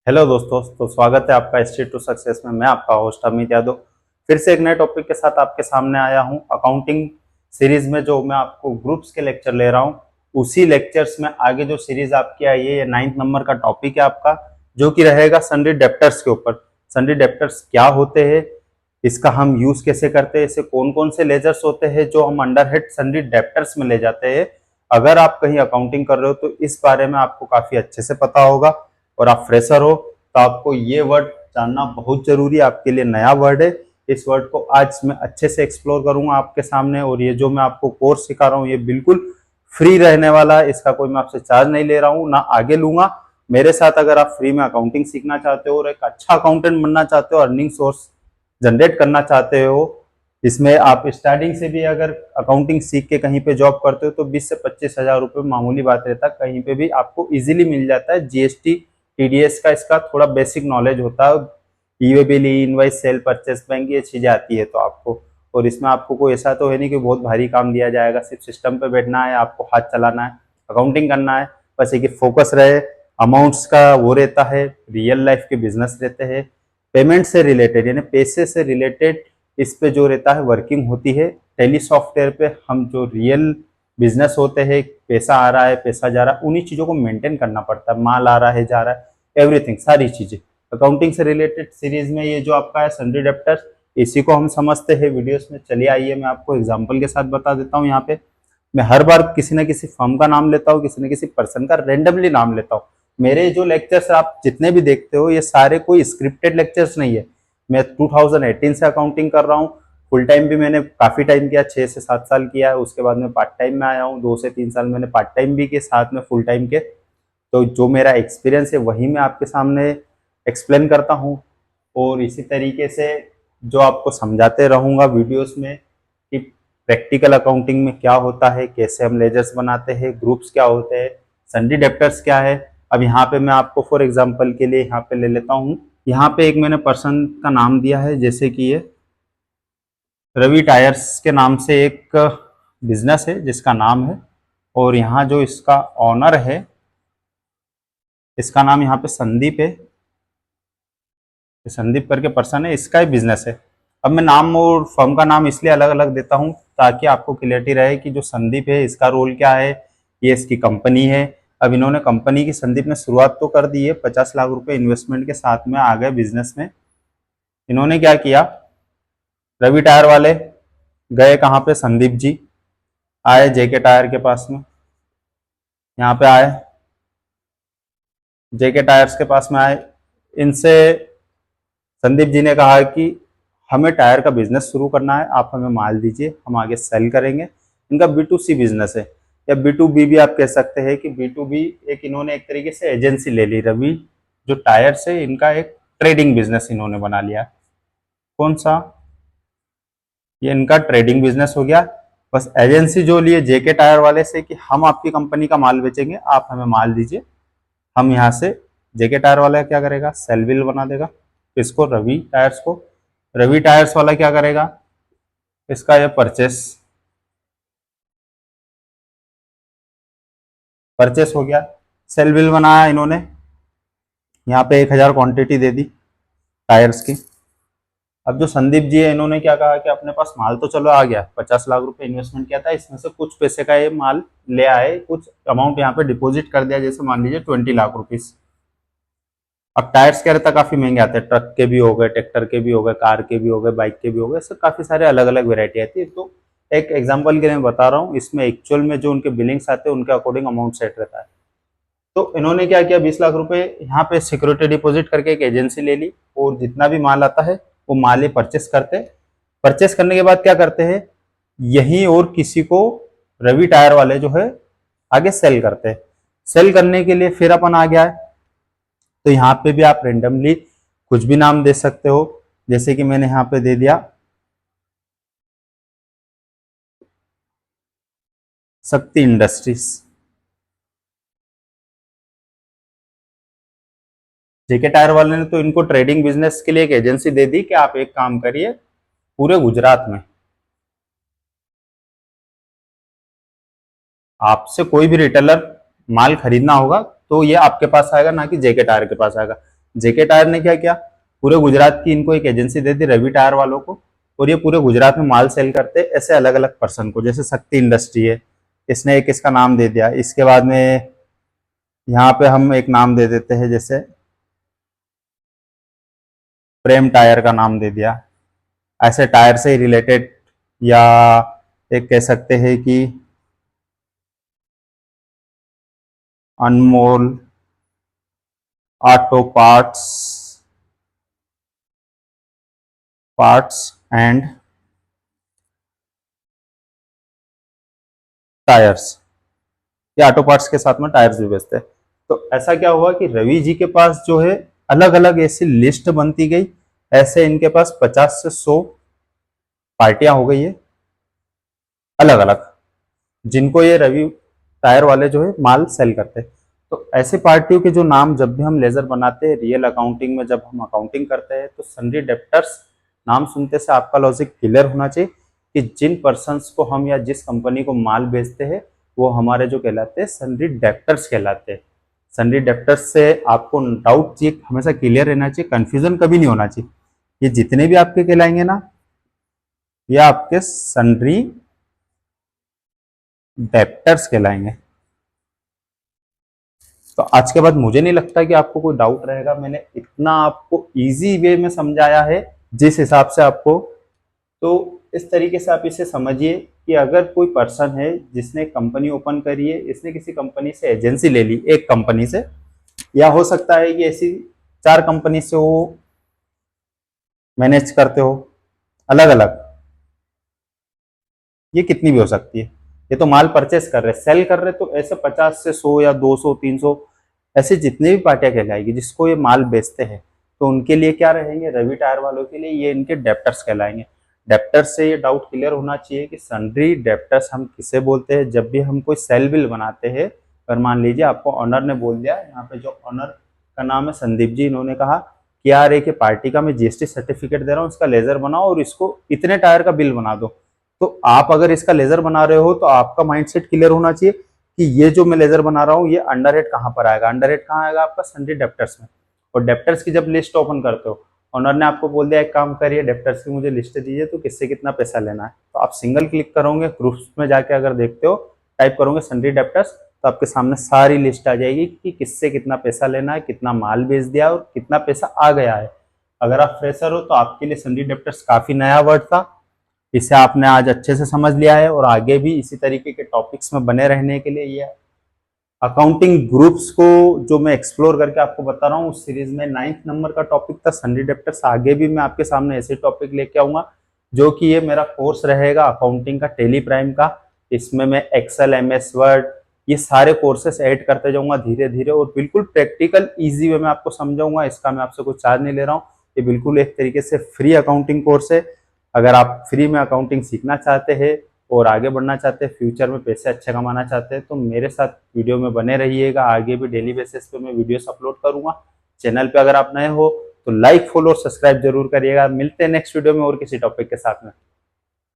Hello दोस्तों, तो स्वागत है आपका स्ट्रीट टू सक्सेस में। मैं आपका होस्ट अमित यादव फिर से एक नए टॉपिक के साथ आपके सामने आया हूं। अकाउंटिंग सीरीज में जो मैं आपको ग्रुप्स के लेक्चर ले रहा हूं, उसी लेक्चर्स में आगे जो सीरीज आपकी आई है, ये 9th नंबर का टॉपिक है आपका, जो कि रहेगा सन्डी डेप्टर्स के ऊपर। सन्डी डेप्टर्स क्या होते हैं, इसका हम यूज कैसे करते हैं, इसे कौन कौन से लेजर्स होते हैं जो हम अंडर हेड सन्डी डेप्टर्स में ले जाते हैं। अगर आप कहीं अकाउंटिंग कर रहे हो तो इस बारे में आपको काफी अच्छे से पता होगा, और आप फ्रेशर हो तो आपको ये वर्ड जानना बहुत जरूरी है, आपके लिए नया वर्ड है। इस वर्ड को आज मैं अच्छे से एक्सप्लोर करूंगा आपके सामने, और ये जो मैं आपको कोर्स सिखा रहा हूँ ये बिल्कुल फ्री रहने वाला है। इसका कोई मैं आपसे चार्ज नहीं ले रहा हूँ, ना आगे लूंगा। मेरे साथ अगर आप फ्री में अकाउंटिंग सीखना चाहते हो और एक अच्छा अकाउंटेंट बनना चाहते हो, अर्निंग सोर्स जनरेट करना चाहते हो, इसमें आप स्टार्टिंग से भी अगर अकाउंटिंग सीख के कहीं पे जॉब करते हो तो 20 से 25 हजार रुपये मामूली बात रहता है। कहीं पे भी आपको इजीली मिल जाता है। जीएसटी टीडीएस का इसका थोड़ा बेसिक नॉलेज होता है। ईवे बिल, ई इनवाइस, सेल परचेस, बैंक, ये चीजें आती है तो आपको, और इसमें आपको कोई ऐसा तो है नहीं कि बहुत भारी काम दिया जाएगा। सिर्फ सिस्टम पे बैठना है, आपको हाथ चलाना है, अकाउंटिंग करना है, बस एक फोकस रहे। अमाउंट्स का वो रहता है, रियल लाइफ के बिजनेस रहते हैं, पेमेंट से रिलेटेड यानी पैसे से रिलेटेड इस पे जो रहता है वर्किंग होती है। टेली सॉफ्टवेयर पे हम जो रियल बिजनेस होते हैं, पैसा आ रहा है, पैसा जा रहा है, उन्हीं चीजों को मेंटेन करना पड़ता है। माल आ रहा है, जा रहा है, एवरीथिंग, सारी चीजें अकाउंटिंग से रिलेटेड सीरीज में ये जो आपका है सन्डी डेप्टर्स, इसी को हम समझते हैं वीडियोस में। चलिए आइए मैं आपको एग्जांपल के साथ बता देता हूँ। यहाँ पे मैं हर बार किसी न किसी फर्म का नाम लेता हूँ, किसी न किसी पर्सन का रेंडमली नाम लेता हूँ। मेरे जो लेक्चर्स आप जितने भी देखते हो, ये सारे कोई स्क्रिप्टेड लेक्चर्स नहीं है। मैं 2018 से अकाउंटिंग कर रहा हूँ। फुल टाइम भी मैंने काफी टाइम किया, 6 से 7 साल किया है। उसके बाद में पार्ट टाइम में आया हूँ, 2 से 3 साल मैंने पार्ट टाइम भी किए साथ में फुल टाइम के। तो जो मेरा एक्सपीरियंस है वही मैं आपके सामने एक्सप्लेन करता हूँ, और इसी तरीके से जो आपको समझाते रहूंगा वीडियोस में कि प्रैक्टिकल अकाउंटिंग में क्या होता है, कैसे हम लेजर्स बनाते हैं, ग्रुप्स क्या होते हैं, सन्डी डेप्टर्स क्या है। अब यहाँ पे मैं आपको फॉर एग्जांपल के लिए यहाँ पे ले लेता हूँ। यहाँ पे एक मैंने पर्सन का नाम दिया है, जैसे कि ये रवि टायर्स के नाम से एक बिजनेस है जिसका नाम है, और यहाँ जो इसका ऑनर है इसका नाम यहाँ पे संदीप है। संदीप करके पर्सन है, इसका ही बिजनेस है। अब मैं नाम और फर्म का नाम इसलिए अलग अलग देता हूँ ताकि आपको क्लियरिटी रहे कि जो संदीप है इसका रोल क्या है, ये इसकी कंपनी है। अब इन्होंने कंपनी की, संदीप ने शुरुआत तो कर दी है, 50 लाख रुपए इन्वेस्टमेंट के साथ में आ गए बिजनेस में। इन्होंने क्या किया, रवि टायर वाले गए कहाँ पे, संदीप जी आए जेके टायर के पास में, यहाँ पे आए, जेके टायर्स के पास में आए। इनसे संदीप जी ने कहा कि हमें टायर का बिजनेस शुरू करना है, आप हमें माल दीजिए, हम आगे सेल करेंगे। इनका B2C बिजनेस है, या B2B भी आप कह सकते हैं कि B2B एक, इन्होंने एक तरीके से एजेंसी ले ली। रवि जो टायर्स है इनका एक ट्रेडिंग बिजनेस इन्होंने बना लिया। कौन सा, ये इनका ट्रेडिंग बिजनेस हो गया। बस एजेंसी जो लिए जेके टायर वाले से कि हम आपकी कंपनी का माल बेचेंगे, आप हमें माल दीजिए, हम यहाँ से, जेके टायर वाला क्या करेगा, सेल बिल बना देगा इसको, रवि टायर्स को। रवि टायर्स वाला क्या करेगा, इसका ये परचेस, परचेस हो गया। सेल बिल बनाया इन्होंने, यहाँ पे 1000 क्वांटिटी दे दी टायर्स की। अब जो संदीप जी है इन्होंने क्या कहा कि अपने पास माल तो चलो आ गया, 50 लाख रुपए इन्वेस्टमेंट किया था, इसमें से कुछ पैसे का ये माल ले आए, कुछ अमाउंट यहाँ पे डिपॉजिट कर दिया, जैसे मान लीजिए 20 लाख रुपीज। अब टायर्स क्या रहता है, काफी महंगे आते हैं, ट्रक के भी हो गए, ट्रैक्टर के भी हो गए, कार के भी हो गए, बाइक के भी हो गए, सब काफी सारे अलग अलग वेरायटी आती है। तो एक एग्जांपल के लिए मैं बता रहा हूँ, इसमें एक्चुअल में जो उनके बिलिंग्स आते हैं उनके अकॉर्डिंग अमाउंट सेट रहता है। तो इन्होंने क्या किया, 20 लाख रुपए यहाँ पे सिक्योरिटी डिपॉजिट करके एक एजेंसी ले ली, और जितना भी माल आता है वो माल ही परचेस करते। परचेस करने के बाद क्या करते हैं, यही और किसी को, रवि टायर वाले जो है आगे सेल करते हैं। सेल करने के लिए फिर अपन आ गया है, तो यहाँ पे भी आप रेंडमली कुछ भी नाम दे सकते हो, जैसे कि मैंने यहाँ पे दे दिया शक्ति इंडस्ट्रीज। जेके टायर वाले ने तो इनको ट्रेडिंग बिजनेस के लिए एक एजेंसी दे दी कि आप एक काम करिए, पूरे गुजरात में आपसे कोई भी रिटेलर माल खरीदना होगा तो ये आपके पास आएगा, ना कि जेके टायर के पास आएगा। जेके टायर ने क्या किया, पूरे गुजरात की इनको एक एजेंसी दे दी रवि टायर वालों को, और ये पूरे गुजरात में माल सेल करते ऐसे अलग अलग पर्सन को। जैसे शक्ति इंडस्ट्री है, इसने एक इसका नाम दे दिया। इसके बाद में यहाँ पे हम एक नाम दे देते हैं, जैसे प्रेम टायर का नाम दे दिया। ऐसे टायर से रिलेटेड, या एक कह सकते हैं कि अनमोल ऑटो पार्ट्स एंड टायर्स, ये ऑटो पार्ट्स के साथ में टायर्स भी बेचते हैं। तो ऐसा क्या हुआ कि रवि जी के पास जो है अलग अलग ऐसी लिस्ट बनती गई, ऐसे इनके पास 50 से 100 पार्टियां हो गई है अलग अलग, जिनको ये रवि टायर वाले जो है माल सेल करते हैं। तो ऐसे पार्टियों के जो नाम जब भी हम लेजर बनाते हैं रियल अकाउंटिंग में, जब हम अकाउंटिंग करते हैं, तो सन्ड्री डेप्टर्स नाम सुनते से आपका लॉजिक क्लियर होना चाहिए कि जिन पर्सन्स को हम या जिस कंपनी को माल बेचते हैं वो हमारे जो कहलाते हैं सन्ड्री डेप्टर्स कहलाते हैं। सन्ड्री डेप्टर्स से आपको डाउट चाहिए हमेशा क्लियर रहना चाहिए, कंफ्यूजन कभी नहीं होना चाहिए। ये जितने भी आपके कहलाएंगे ना, ये आपके सन्ड्री डेप्टर्स कहलाएंगे। तो आज के बाद मुझे नहीं लगता कि आपको कोई डाउट रहेगा। मैंने इतना आपको इजी वे में समझाया है जिस हिसाब से आपको, तो इस तरीके से आप इसे समझिए कि अगर कोई पर्सन है जिसने कंपनी ओपन करी है, इसने किसी कंपनी से एजेंसी ले ली, एक कंपनी से, या हो सकता है कि ऐसी 4 कंपनी से वो मैनेज करते हो अलग अलग, ये कितनी भी हो सकती है। ये तो माल परचेस कर रहे, सेल कर रहे, तो ऐसे 50 से 100 या 200 300 ऐसे जितने भी पार्टियां कहलाएगी जिसको ये माल बेचते हैं, तो उनके लिए क्या रहेंगे, रवि टायर वालों के लिए ये इनके डेप्टर्स कहलाएंगे। डेप्टर्स से ये डाउट क्लियर होना चाहिए कि सन्ड्री डेप्टर्स हम किसे बोलते हैं। जब भी हम कोई सेल बिल बनाते हैं, अगर मान लीजिए आपको ऑनर ने बोल दिया, यहाँ पे जो ऑनर का नाम है संदीप जी, इन्होंने कहा कि यार एक पार्टी का मैं जीएसटी सर्टिफिकेट दे रहा हूँ, इसका लेजर बनाओ और इसको इतने टायर का बिल बना दो। तो आप अगर इसका लेजर बना रहे हो तो आपका माइंडसेट क्लियर होना चाहिए कि ये जो मैं लेजर बना रहा हूँ ये अंडर हेड कहाँ पर आएगा। अंडर हेड कहाँ आएगा आपका सन्ड्री डेप्टर्स में। और डेप्टर्स की जब लिस्ट ओपन करते हो, ऑनर ने आपको बोल दिया एक काम करिए डेप्टर्स की मुझे लिस्ट दीजिए, तो किससे कितना पैसा लेना है, तो आप सिंगल क्लिक करोगे, ग्रुप्स में जाके अगर देखते हो, टाइप करोगे सन्ड्री डेप्टर्स, तो आपके सामने सारी लिस्ट आ जाएगी कि किससे कितना पैसा लेना है, कितना माल बेच दिया और कितना पैसा आ गया है। अगर आप फ्रेशर हो तो आपके लिए सन्ड्री डेप्टर्स काफी नया वर्ड था, इसे आपने आज अच्छे से समझ लिया है। और आगे भी इसी तरीके के टॉपिक्स में बने रहने के लिए ये अकाउंटिंग ग्रुप्स को जो मैं एक्सप्लोर करके आपको बता रहा हूँ, उस सीरीज में 9th नंबर का टॉपिक था सन्ड्री डेप्टर्स। आगे भी मैं आपके सामने ऐसे टॉपिक लेके आऊंगा, जो कि ये मेरा कोर्स रहेगा अकाउंटिंग का, टेली प्राइम का। इसमें मैं एक्सेल, एमएस वर्ड, ये सारे कोर्सेस ऐड करते जाऊंगा धीरे धीरे, और बिल्कुल प्रैक्टिकल ईजी वे में आपको समझाऊंगा। इसका मैं आपसे कुछ चार्ज नहीं ले रहा हूँ, ये बिल्कुल एक तरीके से फ्री अकाउंटिंग कोर्स है। अगर आप फ्री में अकाउंटिंग सीखना चाहते हैं और आगे बढ़ना चाहते हैं, फ्यूचर में पैसे अच्छे कमाना चाहते हैं, तो मेरे साथ वीडियो में बने रहिएगा। आगे भी डेली बेसिस पे मैं वीडियोस अपलोड करूंगा। चैनल पे अगर आप नए हो तो लाइक, फॉलो और सब्सक्राइब जरूर करिएगा। मिलते हैं नेक्स्ट वीडियो में और किसी टॉपिक के साथ में।